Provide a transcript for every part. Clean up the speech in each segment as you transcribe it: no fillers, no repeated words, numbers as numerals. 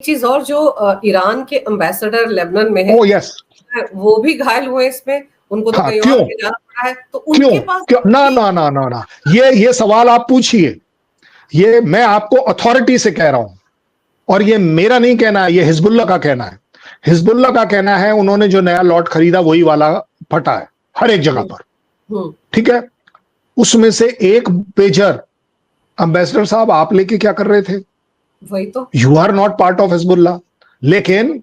चीज और जो ईरान के एम्बेसडर लेबनान में है, यस, वो भी घायल हुए इसमें, उनको तो कहीं और भेजना पड़ा है, तो उनके पास ना ना ना ना ना, ये सवाल आप पूछिए, ये मैं आपको अथॉरिटी से कह रहा हूं, और ये मेरा नहीं कहना है, ये हिजबुल्लाह का कहना है। हिजबुल्लाह का कहना है उन्होंने जो नया लॉट खरीदा वही वाला फटा है हर एक जगह पर, ठीक है। उसमें से एक पेजर एम्बेसडर साहब आप लेके क्या कर रहे थे? वही तो, you are not part of Hezbollah. लेकिन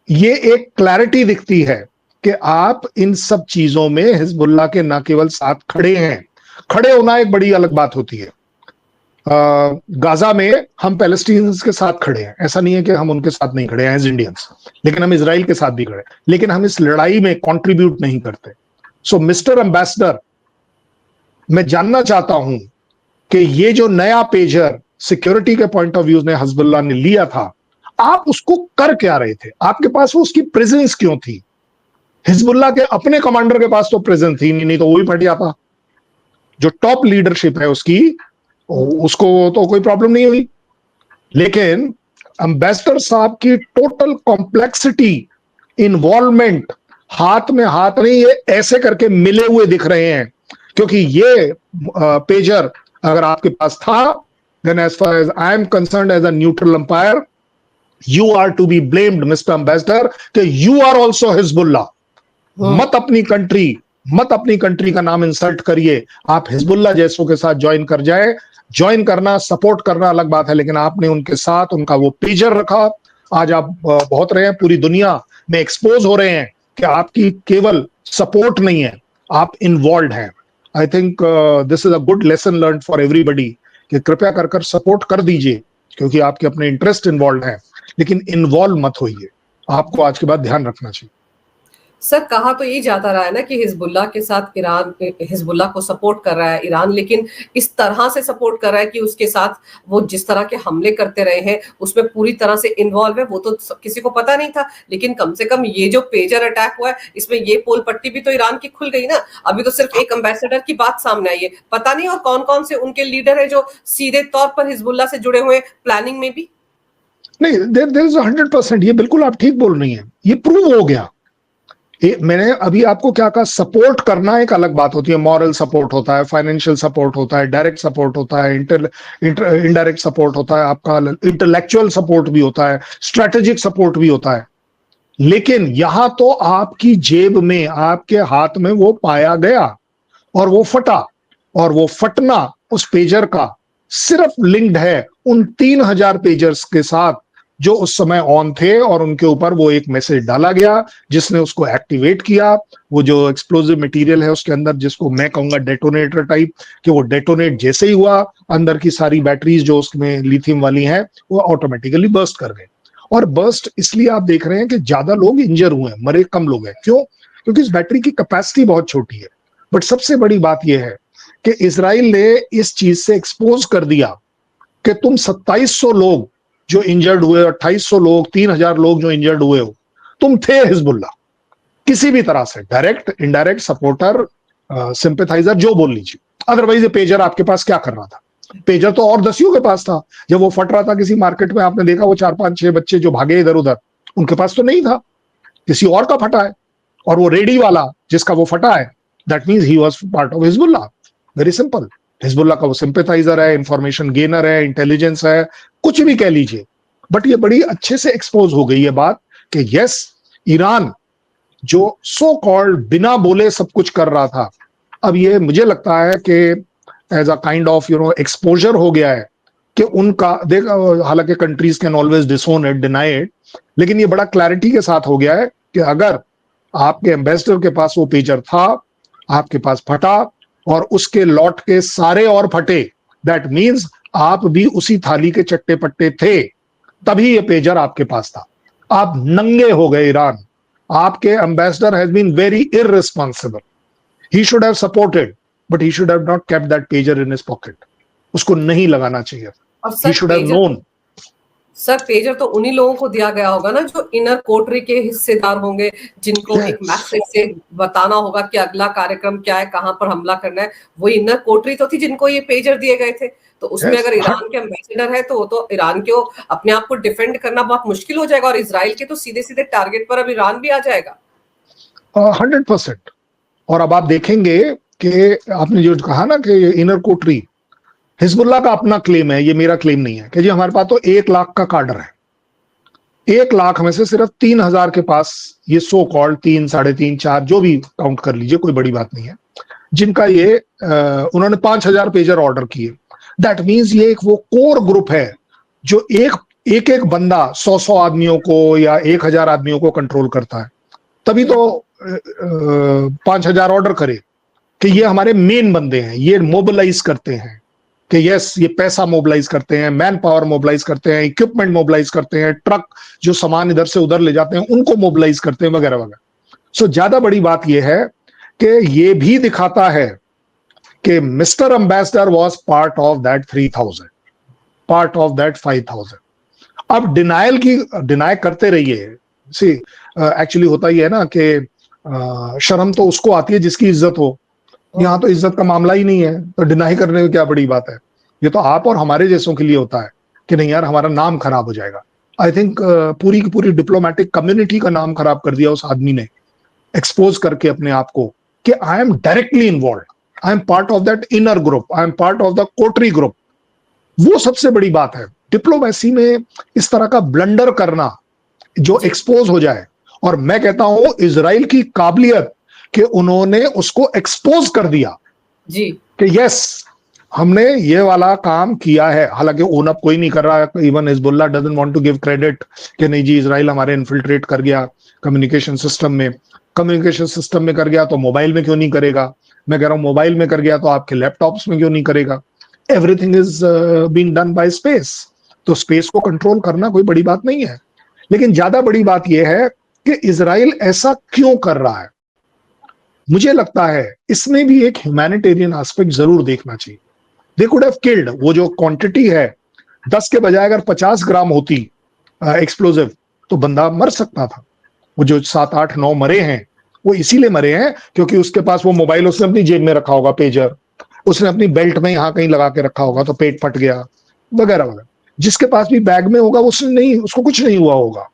ये एक क्लैरिटी दिखती है कि आप इन सब चीजों में हिजबुल्लाह के न केवल साथ खड़े हैं, खड़े होना एक बड़ी अलग बात होती है। गाजा में हम पैलेस्टीनियंस के साथ खड़े हैं, ऐसा नहीं है कि हम उनके साथ नहीं खड़े हैं एज इंडियंस, लेकिन हम इजराइल के साथ भी खड़े हैं, लेकिन हम इस लड़ाई में कंट्रीब्यूट नहीं करते। सो मिस्टर एम्बेसडर, मैं जानना चाहता हूं कि ये जो नया पेजर सिक्योरिटी के पॉइंट ऑफ व्यू ने हिजबुल्लाह ने लिया था, आप उसको कर क्या रहे थे? आपके पास वो उसकी प्रेजेंस क्यों थी? हिजबुल्लाह के अपने कमांडर के पास तो प्रेजेंस थी नहीं तो वो भी फट जाता। जो टॉप लीडरशिप है उसकी, उसको तो कोई प्रॉब्लम नहीं हुई। लेकिन एम्बेसडर साहब की टोटल कॉम्प्लेक्सिटी, इन्वॉल्वमेंट, हाथ में हाथ नहीं, ये ऐसे करके मिले हुए दिख रहे हैं, क्योंकि ये पेजर अगर आपके पास था, then as far as I am concerned as a neutral umpire, you are to be blamed, Mr. Ambassador, कि you are also Hezbollah। मत अपनी कंट्री का नाम इंसल्ट करिए। आप हिजबुल्लाह जैसों के साथ ज्वाइन कर जाए, ज्वाइन करना, सपोर्ट करना अलग बात है, लेकिन आपने उनके साथ उनका वो पेजर रखा। आज आप बहुत रहे हैं, पूरी दुनिया में एक्सपोज हो रहे हैं कि आपकी केवल सपोर्ट नहीं है, आप इन्वॉल्व हैं। I think this is a good lesson learn for everybody कि कृपया कर सपोर्ट कर दीजिए, क्योंकि आपके अपने इंटरेस्ट इन्वॉल्व हैं, लेकिन इन्वॉल्व मत होइए। आपको आज के बाद ध्यान रखना चाहिए। सर, कहा तो यही जाता रहा है ना कि हिजबुल्लाह के साथ ईरान, हिजबुल्लाह को सपोर्ट कर रहा है ईरान, लेकिन इस तरह से सपोर्ट कर रहा है कि उसके साथ वो जिस तरह के हमले करते रहे हैं उसमें पूरी तरह से इन्वॉल्व है, वो तो किसी को पता नहीं था। लेकिन कम से कम ये जो पेजर अटैक हुआ है, इसमें ये पोल पट्टी भी तो ईरान की खुल गई ना। अभी तो सिर्फ एक एम्बेसडर की बात सामने आई है, पता नहीं और कौन कौन से उनके लीडर है जो सीधे तौर पर हिजबुल्लाह से जुड़े हुए, प्लानिंग में भी नहीं। देयर इज 100%, ये बिल्कुल आप ठीक बोल रही हैं, ये प्रूव हो गया। मैंने अभी आपको क्या कहा, सपोर्ट करना एक अलग बात होती है, मॉरल सपोर्ट होता है, फाइनेंशियल सपोर्ट होता है, डायरेक्ट सपोर्ट होता है, इनडायरेक्ट सपोर्ट होता है, आपका इंटेलेक्चुअल सपोर्ट भी होता है, स्ट्रेटेजिक सपोर्ट भी होता है। लेकिन यहां तो आपकी जेब में, आपके हाथ में वो पाया गया और वो फटा, और वो फटना उस पेजर का सिर्फ लिंक्ड है उन 3000 पेजर्स के साथ जो उस समय ऑन थे, और उनके ऊपर वो एक मैसेज डाला गया जिसने उसको एक्टिवेट किया। वो जो एक्सप्लोजिव मटेरियल है उसके अंदर, जिसको मैं कहूंगा डेटोनेटर टाइप, कि वो डेटोनेट जैसे ही हुआ, अंदर की सारी बैटरीज जो उसमें लिथियम वाली हैं वो ऑटोमेटिकली बर्स्ट कर गए। और बर्स्ट इसलिए आप देख रहे हैं कि ज्यादा लोग इंजर हुए हैं, मरे कम लोग हैं। क्यों? क्योंकि इस बैटरी की कैपेसिटी बहुत छोटी है। बट सबसे बड़ी बात यह है कि इजराइल ने इस चीज से एक्सपोज कर दिया कि तुम 2700 लोग जो इंजर्ड हुए, 2800 लोग, 3000 लोग जो इंजर्ड हुए हो, तुम थे हिजबुल्लाह किसी भी तरह से, डायरेक्ट, इनडायरेक्ट, सपोर्टर, सिंपैथाइजर, जो बोल लीजिए। अदरवाइज ये पेजर आपके पास क्या कर रहा था? पेजर तो और दसियों के पास था। जब वो फट रहा था किसी मार्केट में, आपने देखा वो 4-5-6 बच्चे जो भागे इधर उधर, उनके पास तो नहीं था, किसी और का फटा है। और वो रेडी वाला जिसका वो फटा है, that means he was part of Hezbollah. Very simple. Hezbollah का वो सिंपैथाइजर है, इंफॉर्मेशन गेनर है, इंटेलिजेंस है, कुछ भी कह लीजिए। बट ये बड़ी अच्छे से एक्सपोज हो गई है बात कि यस, ईरान जो सो कॉल्ड बिना बोले सब कुछ कर रहा था, अब ये मुझे लगता है कि as a kind of exposure हो गया है कि उनका देख, हालांकि countries can always disown it, deny it, लेकिन ये बड़ा क्लैरिटी के साथ हो गया है कि अगर आपके एम्बेसडर के पास वो पेजर था, आपके पास फटा, और उसके लॉट के सारे और फटे, दैट मीन्स आप भी उसी थाली के चट्टे पट्टे थे, तभी ये पेजर आपके पास था। आप नंगे हो गए ईरान। आपके ambassador has been very irresponsible. He should have supported, but he should have not kept that pager in his pocket. उसको नहीं लगाना चाहिए। और he should have known. Sir pager तो उन्हीं लोगों को दिया गया होगा ना जो इनर कोटरी के हिस्सेदार होंगे, जिनको एक मैसेज से बताना होगा कि अगला कार्यक्रम क्या है, कहां पर हमला करना है। वो इनर कोटरी तो थी जिनको ये पेजर दिए गए थे। तो उसमें अगर ईरान के एम्बेसडर है तो वो तो ईरान को अपने आप को डिफेंड करना बहुत मुश्किल हो जाएगा, और इजराइल के तो सीधे सीधे टारगेट पर अब ईरान भी आ जाएगा 100%। और अब आप देखेंगे कि आपने जो कहा ना कि इनर कोटरी, हिजबुल्लाह का अपना क्लेम है, ये मेरा क्लेम नहीं है, कि जी हमारे पास तो 1 लाख का कार्डर है, 1 लाख में से सिर्फ 3,000 के पास ये सो कॉल्ड 3, 3.5, 4 जो भी काउंट कर लीजिए, कोई बड़ी बात नहीं है, जिनका ये उन्होंने 5,000 पेजर ऑर्डर किए। दैट मीन्स ये एक वो कोर ग्रुप है जो एक बंदा 100 आदमियों को या 1,000 आदमियों को कंट्रोल करता है, तभी तो 5,000 ऑर्डर करे कि ये हमारे मेन बंदे हैं, ये मोबिलाइज करते हैं, कि यस ये पैसा मोबिलाइज करते हैं, मैन पावर मोबिलाइज करते हैं, इक्विपमेंट मोबिलाइज करते हैं, ट्रक जो सामान इधर से उधर ले जाते हैं उनको मोबिलाइज करते हैं, वगैरह वगैरह। सो ज्यादा बड़ी बात यह है कि ये भी दिखाता है कि mister ambassador was part of that 3,000, part of that 5,000। अब डिनाई करते रहिए। सी एक्चुअली होता ही है ना कि शर्म तो उसको आती है जिसकी इज्जत हो, यहाँ तो इज्जत का मामला ही नहीं है, तो डिनाई करने में क्या बड़ी बात है। ये तो आप और हमारे जैसों के लिए होता है कि नहीं यार हमारा नाम खराब हो जाएगा। आई थिंक पूरी की पूरी डिप्लोमेटिक कम्युनिटी का नाम खराब कर दिया उस आदमी ने, एक्सपोज करके अपने आप को कि I am directly involve, I am part of that inner group, I am part of the Kotri group. वो सबसे बड़ी बात है डिप्लोमेसी में, इस तरह का ब्लंडर करना जो एक्सपोज हो जाए। और मैं कहता हूं इजराइल की काबिलियत कि उन्होंने उसको एक्सपोज कर दिया जी कि यस हमने ये वाला काम किया है। हालांकि ओन अप कोई नहीं कर रहा है, even Hezbollah doesn't want to give credit कि नहीं जी इजराइल हमारे इन्फिल्ट्रेट कर गया कम्युनिकेशन सिस्टम में। कम्युनिकेशन सिस्टम में कर गया तो मोबाइल में क्यों नहीं करेगा? मैं कह रहा हूं मोबाइल में कर गया तो आपके लैपटॉप्स में क्यों नहीं करेगा? Everything is being done by space. तो स्पेस को कंट्रोल करना कोई बड़ी बात नहीं है, लेकिन ज्यादा बड़ी बात यह है कि इजराइल ऐसा क्यों कर रहा है। मुझे लगता है इसमें भी एक ह्यूमैनिटेरियन एस्पेक्ट जरूर देखना चाहिए। दे कुड हैव किल्ड, वो जो क्वांटिटी है 10 के बजाय अगर 50 ग्राम होती एक्सप्लोजिव तो बंदा मर सकता था। वो जो 7, 8, 9 मरे हैं वो इसीलिए मरे हैं क्योंकि उसके पास वो मोबाइल उसने अपनी जेब में रखा होगा, पेजर उसने अपनी बेल्ट में यहां कहीं लगा के रखा होगा तो पेट फट गया वगैरह वगैरह। जिसके पास भी बैग में होगा उसने नहीं, उसको कुछ नहीं हुआ होगा।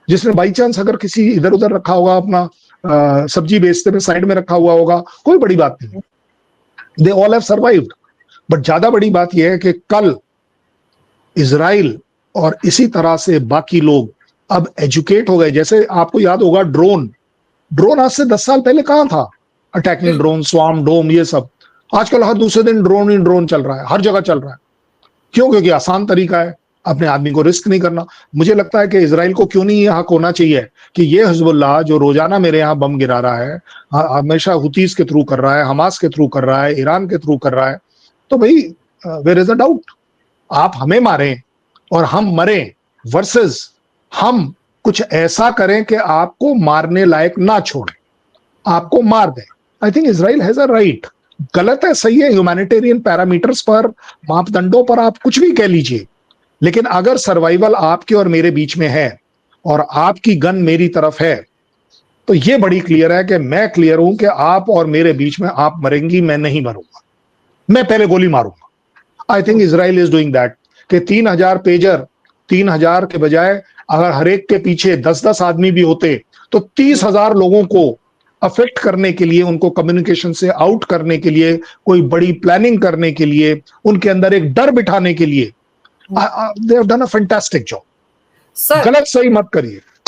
जिसने बाई चांस अगर किसी इधर उधर रखा होगा, अपना सब्जी बेचते में साइड में रखा हुआ होगा, कोई बड़ी बात नहीं, they all have survived. But ज्यादा बड़ी बात यह है कि कल इजराइल और इसी तरह से बाकी लोग अब एजुकेट हो गए। जैसे आपको याद होगा ड्रोन आज से 10 साल पहले कहां था? अटैकिंग ड्रोन, स्वार्म ड्रोन, ये सब। आजकल हर दूसरे दिन ड्रोन ही ड्रोन चल रहा है, हर जगह चल रहा है। क्यों? क्योंकि आसान तरीका है, अपने आदमी को रिस्क नहीं करना। मुझे लगता है कि इजराइल को क्यों नहीं ये हक होना चाहिए कि ये हिजबुल्लाह जो रोजाना मेरे यहाँ बम गिरा रहा है, हमेशा हुतीस के थ्रू कर रहा है, हमास के थ्रू कर रहा है, ईरान के थ्रू कर रहा है, तो भाई वेयर इज अ डाउट? आप हमें मारें और हम मरें वर्सेस हम कुछ ऐसा करें कि आपको मारने लायक ना छोड़े, आपको मार दें। I think Israel has a right. गलत है, सही है, ह्यूमैनिटेरियन पैरामीटर्स पर, मापदंडों पर आप कुछ भी कह लीजिए, लेकिन अगर सर्वाइवल आपके और मेरे बीच में है और आपकी गन मेरी तरफ है तो ये बड़ी क्लियर है कि मैं क्लियर हूं कि आप और मेरे बीच में आप मरेंगी, मैं नहीं मरूंगा, मैं पहले गोली मारूंगा। I think Israel is doing that कि 3,000 पेजर, 3,000 के बजाय अगर हर एक के पीछे 10-10 आदमी भी होते तो 30,000 लोगों को अफेक्ट करने के लिए, उनको कम्युनिकेशन से आउट करने के लिए, कोई बड़ी प्लानिंग करने के लिए, उनके अंदर एक डर बिठाने के लिए, they have done a fantastic job. Sir गलत सही मत करिए।